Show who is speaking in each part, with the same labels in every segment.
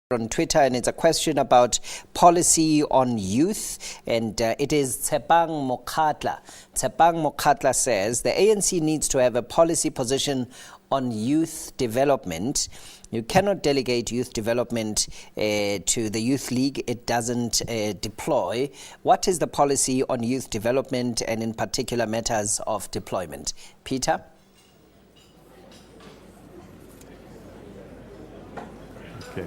Speaker 1: on Twitter, and it's a question about policy on youth, and it is Tshepang Mokhatla. Tshepang Mokhatla says the ANC needs to have a policy position on youth development. You cannot delegate youth development to the Youth League. It doesn't deploy. What is the policy on youth development and in particular matters of deployment? Peter?
Speaker 2: Okay.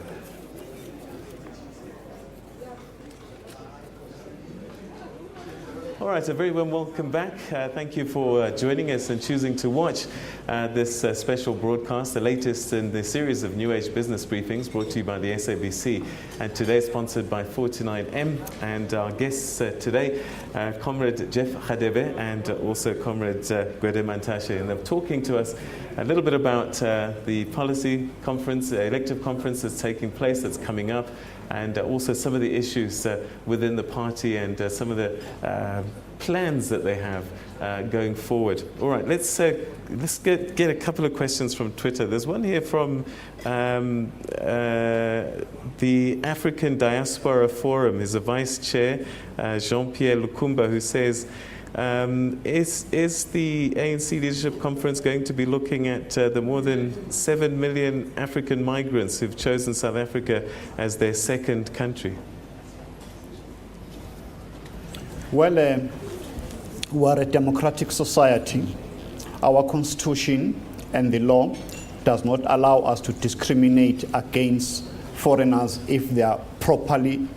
Speaker 2: All right, a very warm welcome back. Thank you for joining us and choosing to watch this special broadcast, the latest in the series of New Age business briefings brought to you by the SABC, and today sponsored by 49M. And our guests today, Comrade Jeff Radebe and also Comrade Gwede and they're talking to us a little bit about the policy conference, elective conference that's taking place, that's coming up, and also some of the issues within the party and some of the plans that they have going forward. All right, let's get a couple of questions from Twitter. There's one here from the African Diaspora Forum. There's a vice chair, Jean-Pierre Lukumba, who says, is the ANC Leadership Conference going to be looking at the more than 7 million African migrants who've chosen South Africa as their second country?
Speaker 3: Well, we're a democratic society. Our constitution and the law does not allow us to discriminate against foreigners if they are properly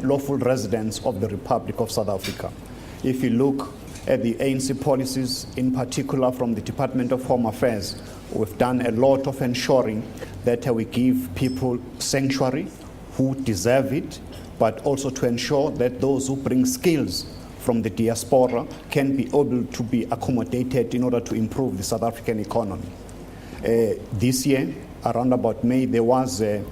Speaker 3: lawful residents of the Republic of South Africa. If you look at the ANC policies, in particular from the Department of Home Affairs, we've done a lot of ensuring that we give people sanctuary who deserve it, but also to ensure that those who bring skills from the diaspora can be able to be accommodated in order to improve the South African economy. This year, around about May, there was a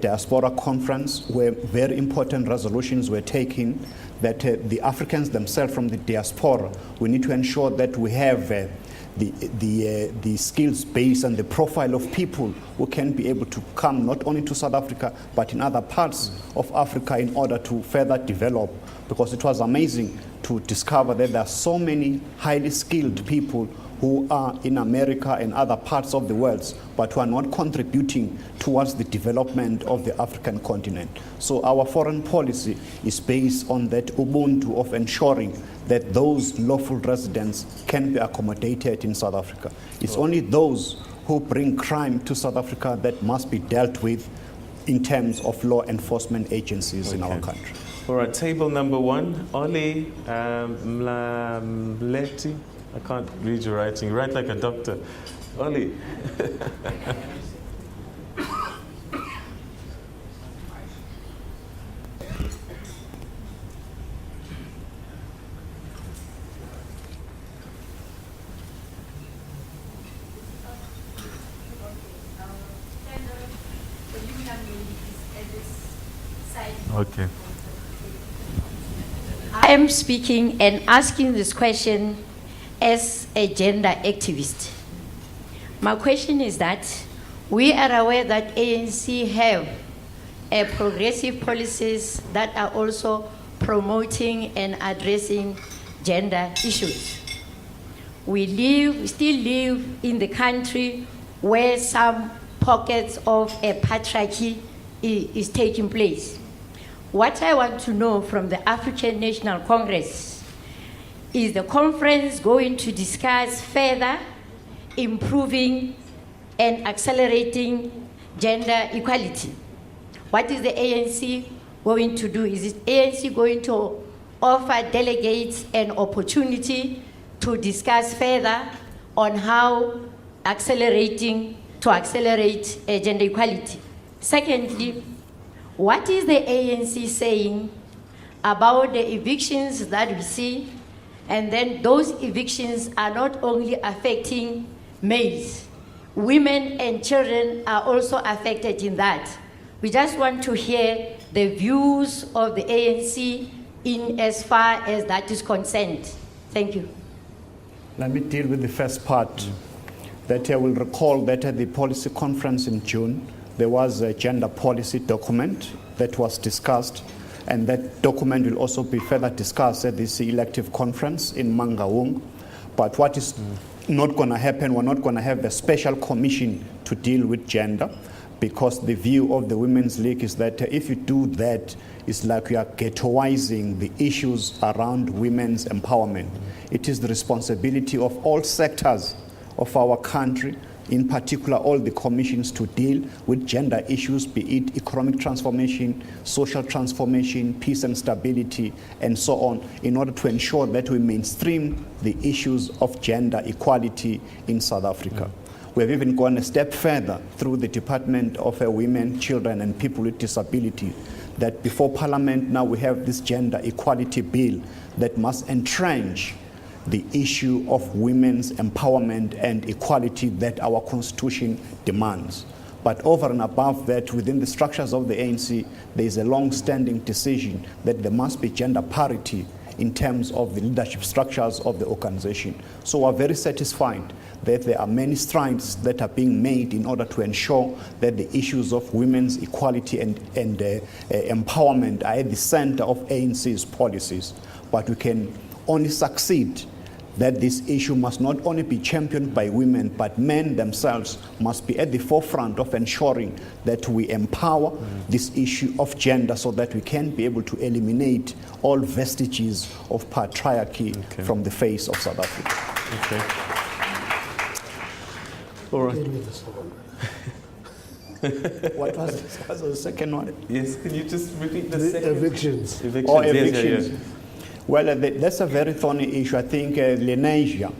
Speaker 3: diaspora conference where very important resolutions were taken that the Africans themselves from the diaspora, we need to ensure that we have the skills base and the profile of people who can be able to come not only to South Africa but in other parts of Africa in order to further develop, because it was amazing to discover that there are so many highly skilled people who are in America and other parts of the world, but who are not contributing towards the development of the African continent. So our foreign policy is based on that ubuntu of ensuring that those lawful residents can be accommodated in South Africa. It's only those who bring crime to South Africa that must be dealt with in terms of law enforcement agencies in our country.
Speaker 2: All right, table number one, Oli Mlamleti. I can't read your writing. You write like a doctor. Oli. Okay.
Speaker 4: I am speaking and asking this question as a gender activist. My question is that we are aware that ANC have progressive policies that are also promoting and addressing gender issues. We still live in the country where some pockets of a patriarchy is taking place. What I want to know from the African National Congress, is the conference going to discuss further improving and accelerating gender equality? What is the ANC going to do? Is the ANC going to offer delegates an opportunity to discuss further on how to accelerate gender equality? Secondly, what is the ANC saying about the evictions that we see? And then those evictions are not only affecting males, women and children are also affected in that. We just want to hear the views of the ANC in as far as that is concerned. Thank you.
Speaker 3: Let me deal with the first part. That I will recall that at the policy conference in June, there was a gender policy document that was discussed, and that document will also be further discussed at this elective conference in Mangaung. But what is not going to happen, we're not going to have a special commission to deal with gender, because the view of the Women's League is that if you do that, it's like you are ghettoizing the issues around women's empowerment. It is the responsibility of all sectors of our country, in particular all the commissions, to deal with gender issues, be it economic transformation, social transformation, peace and stability, and so on, in order to ensure that we mainstream the issues of gender equality in South Africa. We have even gone a step further through the Department of Women, Children and People with Disability, that before Parliament now we have this gender equality bill that must entrench the issue of women's empowerment and equality that our Constitution demands. But over and above that, within the structures of the ANC, there is a long-standing decision that there must be gender parity in terms of the leadership structures of the organization. So we're very satisfied that there are many strides that are being made in order to ensure that the issues of women's equality and empowerment are at the center of ANC's policies. But we can only succeed that this issue must not only be championed by women, but men themselves must be at the forefront of ensuring that we empower this issue of gender, so that we can be able to eliminate all vestiges of patriarchy from the face of South Africa.
Speaker 2: Okay. All right.
Speaker 3: What was the second one?
Speaker 2: Yes, can you just repeat the second?
Speaker 5: Evictions.
Speaker 2: Evictions.
Speaker 3: Or
Speaker 2: Yes,
Speaker 3: evictions.
Speaker 2: yeah.
Speaker 3: Well, that's a very thorny issue. I think Lenasia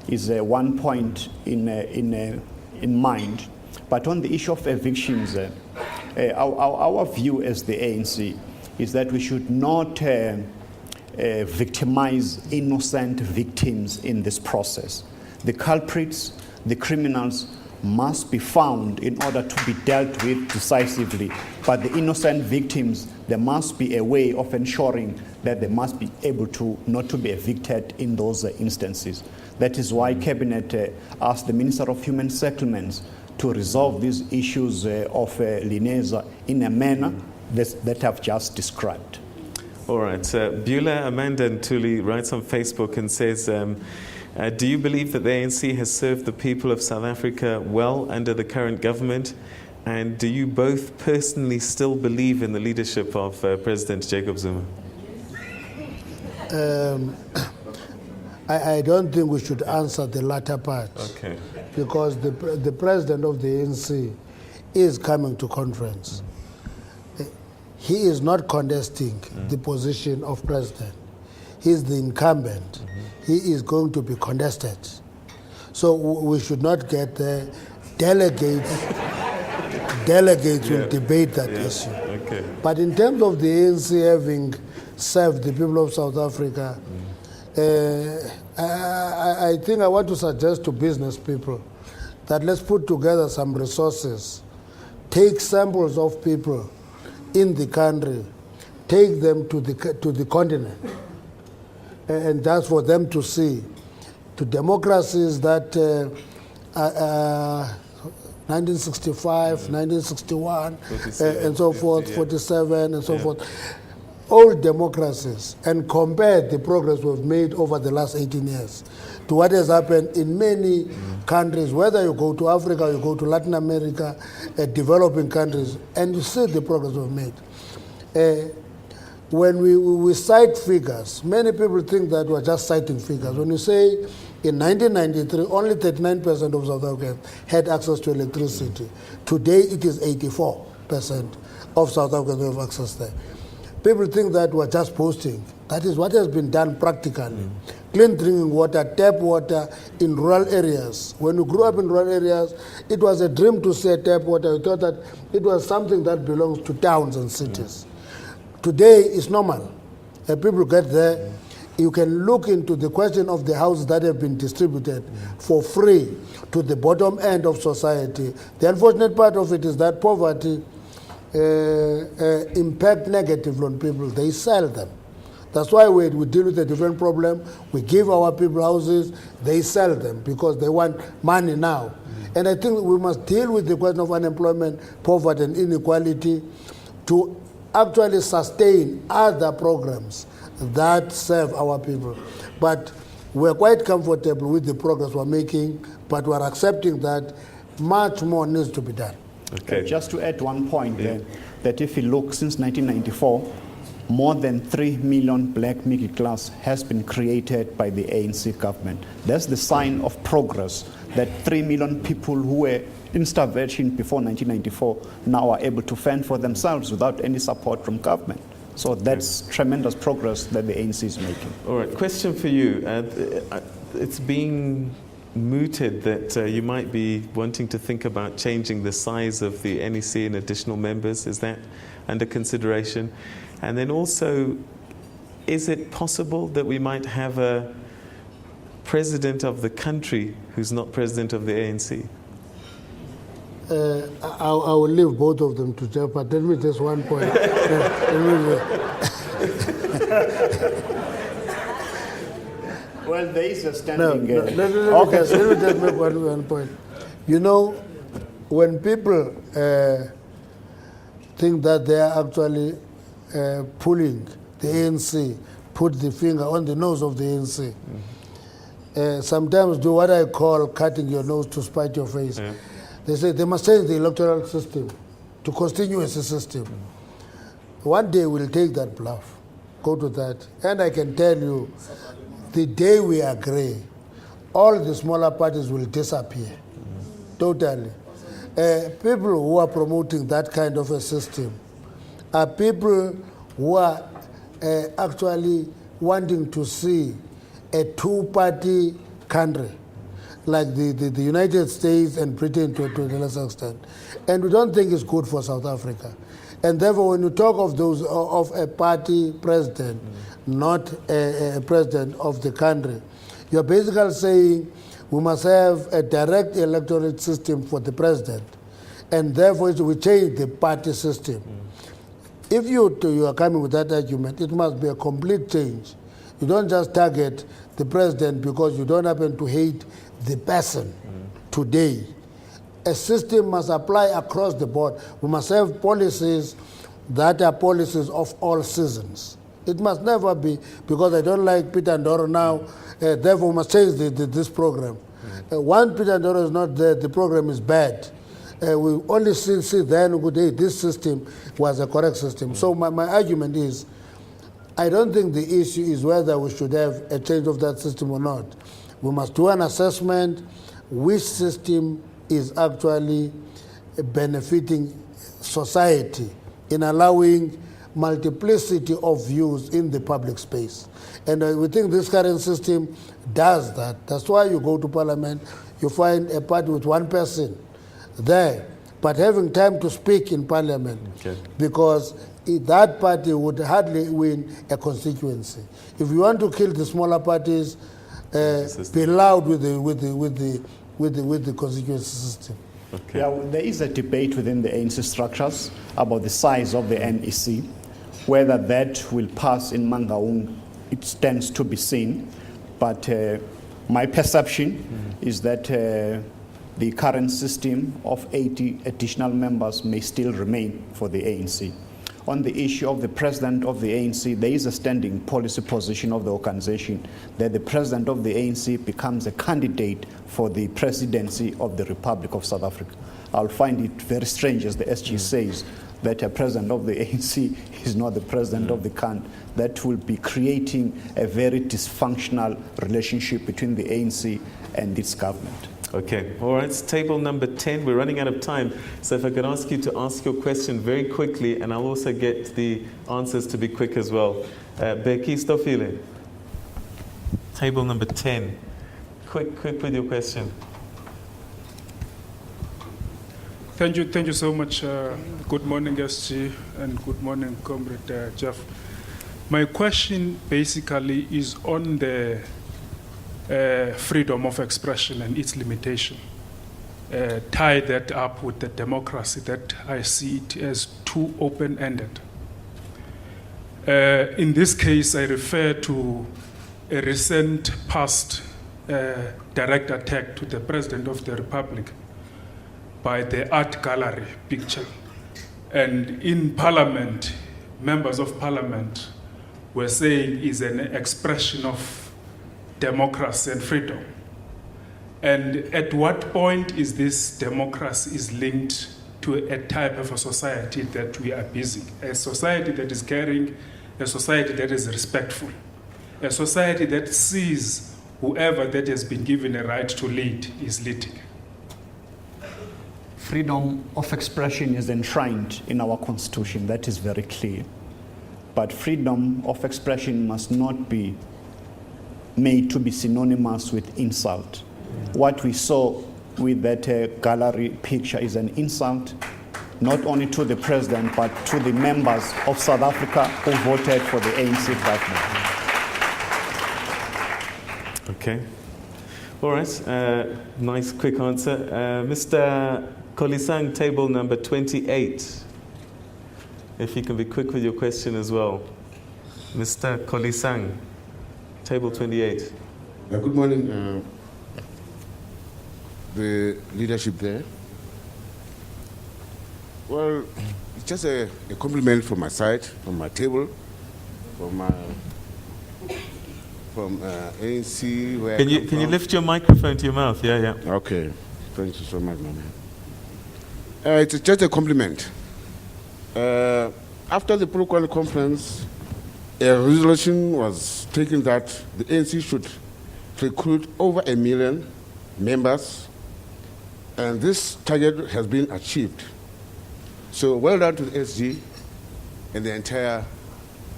Speaker 3: is one point in mind. But on the issue of evictions, our view as the ANC is that we should not victimize innocent victims in this process. The culprits, the criminals, must be found in order to be dealt with decisively. But the innocent victims, there must be a way of ensuring that they must be able to not to be evicted in those instances. That is why Cabinet asked the Minister of Human Settlements to resolve these issues of Lineza in a manner that I've just described.
Speaker 2: All right. Beulah Amanda Ntuli writes on Facebook and says, do you believe that the ANC has served the people of South Africa well under the current government? And do you both personally still believe in the leadership of President Jacob Zuma?
Speaker 5: I don't think we should answer the latter part.
Speaker 2: Okay.
Speaker 5: Because the president of the ANC is coming to conference. He is not contesting the position of president. He is the incumbent. He is going to be contested. So we should not get delegates. Delegates will debate that issue.
Speaker 2: Okay.
Speaker 5: But in terms of the ANC having served the people of South Africa, I think I want to suggest to business people that let's put together some resources, take samples of people in the country, take them to the continent, and that's for them to see. To democracies that 1965, 1961, and so forth, 47, and so forth. Old democracies, and compare the progress we've made over the last 18 years to what has happened in many countries, whether you go to Africa, you go to Latin America, developing countries, and you see the progress we've made. When we cite figures, many people think that we're just citing figures. When you say in 1993, only 39% of South Africans had access to electricity. Today, it is 84% of South Africans who have access there. People think that we're just posting. That is what has been done practically. Clean drinking water, tap water in rural areas. When you grew up in rural areas, it was a dream to see tap water. You thought that it was something that belongs to towns and cities. Today, it's normal. People get there. You can look into the question of the houses that have been distributed for free to the bottom end of society. The unfortunate part of it is that poverty impact negatively on people. They sell them. That's why we deal with a different problem. We give our people houses, they sell them because they want money now. And I think we must deal with the question of unemployment, poverty, and inequality to actually sustain other programs that serve our people. But we're quite comfortable with the progress we're making, but we're accepting that much more needs to be done.
Speaker 2: Okay.
Speaker 3: Just to add one point there, that if you look since 1994, more than 3 million black middle class has been created by the ANC government. That's the sign of progress, that 3 million people who were in starvation before 1994 now are able to fend for themselves without any support from government. So that's tremendous progress that the ANC is making.
Speaker 2: All right, question for you. It's being mooted that you might be wanting to think about changing the size of the NEC and additional members. Is that under consideration? And then also, is it possible that we might have a president of the country who's not president of the ANC?
Speaker 5: I will leave both of them to Jeff, but tell me just one point.
Speaker 3: Well, there is a standing...
Speaker 5: Let me just make one point. You know, when people think that they are actually pulling the ANC, put the finger on the nose of the ANC, sometimes do what I call cutting your nose to spite your face. Yeah. They say they must change the electoral system to continuous system. One day we'll take that bluff, go to that, and I can tell you, the day we agree, all the smaller parties will disappear, totally. People who are promoting that kind of a system are people who are actually wanting to see a two-party country, like the United States and Britain to a lesser extent. And we don't think it's good for South Africa. And therefore, when you talk of those of a party president, not a president of the country, you're basically saying we must have a direct electoral system for the president. And therefore, we change the party system. If you are coming with that argument, it must be a complete change. You don't just target the president because you don't happen to hate the person today. A system must apply across the board. We must have policies that are policies of all seasons. It must never be because I don't like Peter Ndoro now, therefore we must change this program. Once Peter Ndoro is not there, the program is bad. We only see then, hey, this system was a correct system. So my argument is, I don't think the issue is whether we should have a change of that system or not. We must do an assessment which system is actually benefiting society in allowing multiplicity of views in the public space. And we think this current system does that. That's why you go to parliament, you find a party with one person there, but having time to speak in parliament, because that party would hardly win a constituency. If you want to kill the smaller parties, be loud with the constituency system.
Speaker 3: Okay. Yeah, there is a debate within the ANC structures about the size of the NEC. Whether that will pass in Mangaung, it stands to be seen. But my perception is that the current system of 80 additional members may still remain for the ANC. On the issue of the president of the ANC, there is a standing policy position of the organization that the president of the ANC becomes a candidate for the presidency of the Republic of South Africa. I'll find it very strange, as the SG says, that a president of the ANC is not the president of the country. That will be creating a very dysfunctional relationship between the ANC and its government.
Speaker 2: Okay, all right, it's table number 10. We're running out of time. So if I could ask you to ask your question very quickly, and I'll also get the answers to be quick as well. Becky Stofile. Table number 10. Quick with your question.
Speaker 6: Thank you so much. Good morning, SG, and good morning, Comrade Jeff. My question basically is on the freedom of expression and its limitation. Tie that up with the democracy that I see it as too open-ended. In this case, I refer to a recent past direct attack to the President of the Republic by the art gallery picture. And in Parliament, members of Parliament were saying is an expression of democracy and freedom. And at what point is this democracy is linked to a type of a society that we are busy? A society that is caring, a society that is respectful, a society that sees whoever that has been given a right to lead is leading.
Speaker 3: Freedom of expression is enshrined in our constitution. That is very clear. But freedom of expression must not be made to be synonymous with insult. What we saw with that gallery picture is an insult, not only to the president, but to the members of South Africa who voted for the ANC government.
Speaker 2: Okay. All right. Nice, quick answer. Mr. Kolisang, table number 28. If you can be quick with your question as well. Mr. Kolisang, table 28.
Speaker 7: Good morning, the leadership there. Well, it's just a compliment from my side, from my table, from ANC. Where
Speaker 2: Can you lift your microphone to your mouth? Yeah.
Speaker 7: Okay. Thank you so much, my man. It's just a compliment. After the Pro-Con conference, a resolution was taken that the ANC should recruit over 1 million members, and this target has been achieved. So well done to the SG and the entire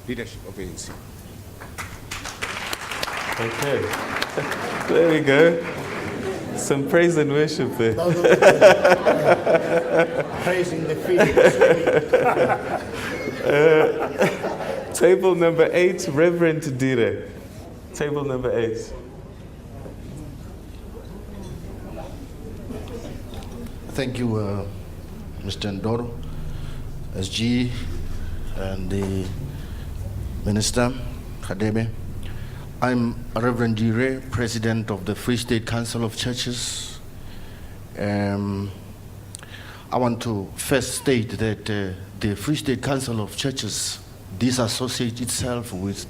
Speaker 7: leadership of ANC.
Speaker 2: Okay. There we go. Some praise and worship there.
Speaker 3: Praising the feelings.
Speaker 2: Table number 8, Reverend Dire. Table number 8.
Speaker 8: Thank you, Mr. Ndoro, SG, and the Minister, Radebe. I'm Reverend Dire, President of the Free State Council of Churches. I want to first state that the Free State Council of Churches disassociates itself with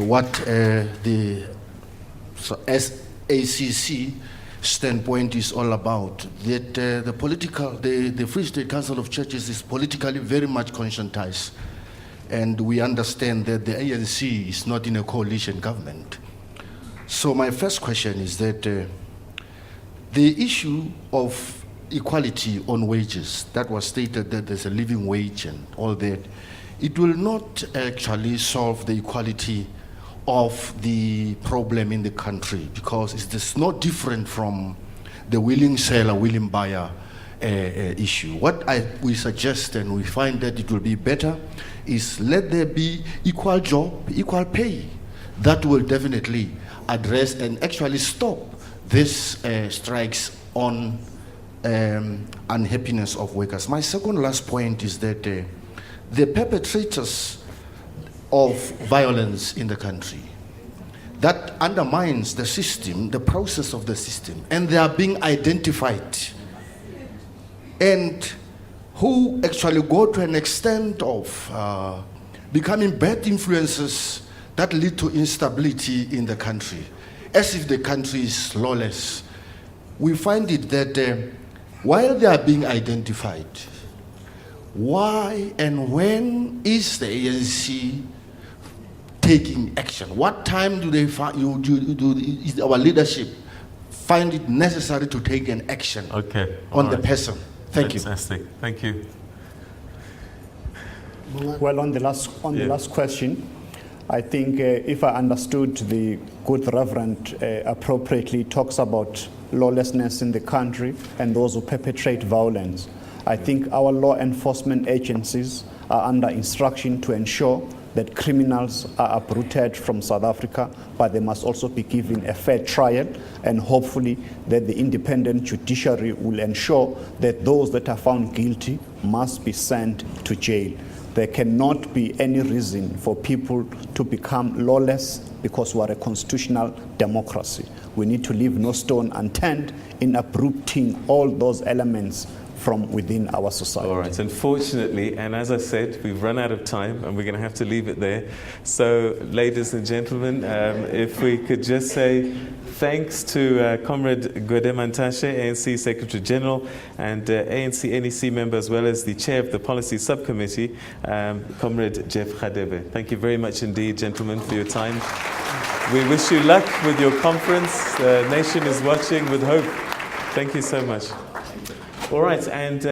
Speaker 8: what the SACC standpoint is all about. That the Free State Council of Churches is politically very much conscientized. And we understand that the ANC is not in a coalition government. So my first question is that the issue of equality on wages, that was stated that there's a living wage and all that, it will not actually solve the equality of the problem in the country, because it's no different from the willing seller, willing buyer issue. What we suggest, and we find that it will be better, is let there be equal job, equal pay. That will definitely address and actually stop this strikes on unhappiness of workers. My second last point is that the perpetrators of violence in the country, that undermines the system, the process of the system, and they are being identified, and who actually go to an extent of becoming bad influences that lead to instability in the country, as if the country is lawless. We find it that while they are being identified, why and when is the ANC taking action? What time do they is our leadership find it necessary to take an action on the person? Thank you.
Speaker 2: Fantastic. Thank you.
Speaker 3: Well, on the last question, I think if I understood the good Reverend appropriately, talks about lawlessness in the country and those who perpetrate violence. I think our law enforcement agencies are under instruction to ensure that criminals are uprooted from South Africa, but they must also be given a fair trial, and hopefully that the independent judiciary will ensure that those that are found guilty must be sent to jail. There cannot be any reason for people to become lawless because we are a constitutional democracy. We need to leave no stone unturned in uprooting all those elements from within our society.
Speaker 2: All right, unfortunately, and as I said, we've run out of time and we're going to have to leave it there. So, ladies and gentlemen, if we could just say thanks to Comrade Gwede and Radebe, ANC Secretary General, and ANC NEC member, as well as the Chair of the Policy Subcommittee, Comrade Jeff Radebe. Thank you very much indeed, gentlemen, for your time. We wish you luck with your conference. The nation is watching with hope. Thank you so much. All right, and